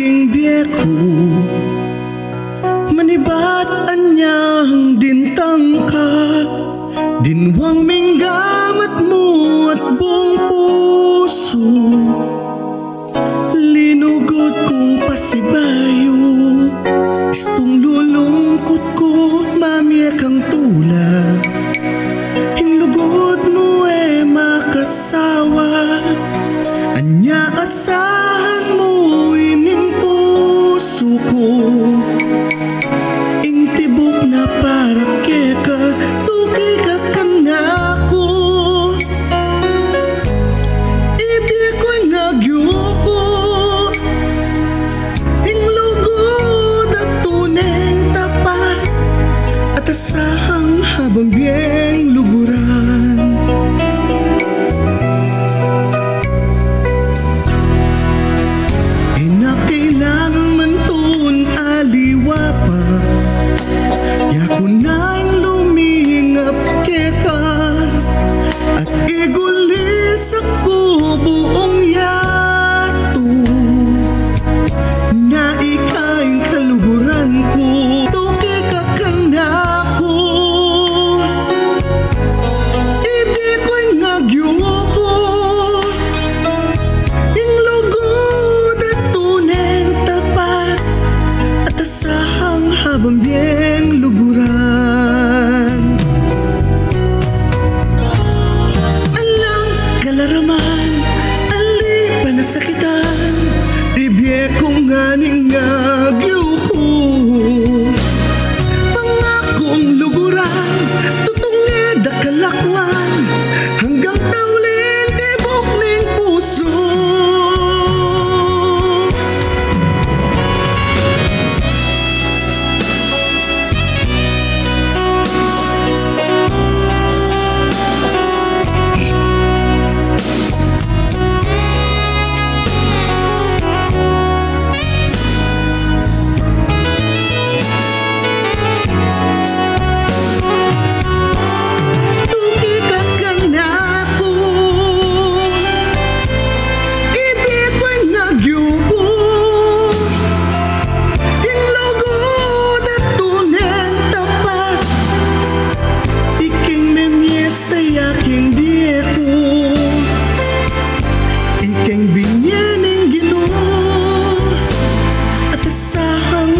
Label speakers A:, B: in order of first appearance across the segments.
A: aking biyeko, manibat anyang dintang ka, dinwang minggamat mo at buong puso, linugod kong pasibayo, istong lulungkot ko, mamiyak ang tula, hinlugod mo makasawa, anya asahan mo ining puso ko, ing tibok na para keka, tuki ka kanako, ibig ko'y nagyuko, ing lugod at tuneng tapat, at asahang habang biyeng luguran. Kailangan man tun aliwa pa, yako na'y lumingap keka, at igulis ako buong yato, na ikaing kaluguran ko, tuki ka kanako, ibig ko'y nagyuko, asahang habang biyeng luguran. Alang kalaraman, ali panasakitan, tibye kong nganing nagyuko, pangakong luguran, tutunged akalakwan, hanggang taulin tibok ning puso.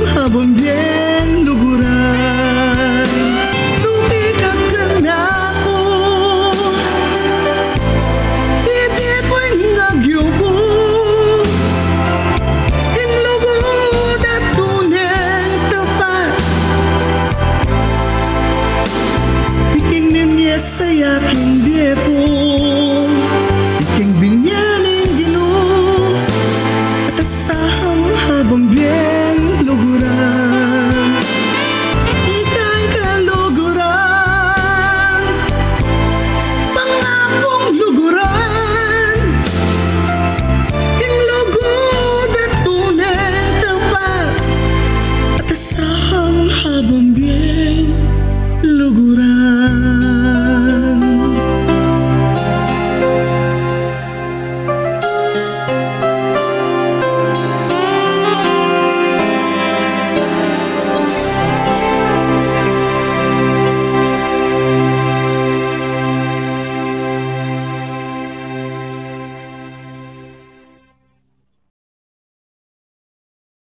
A: Habang biyeng luguran, tuki ka kanako, ibig ko'y nagyuko, hinlugod at tuneng tapat, iking nimyes sa yaking biyeko, iking binyaning gino, at asahang habang biyeng luguran, ika'y kaluguran, pangakong luguran, hinlugod at tuneng tapat, at asahang habang biyeng luguran.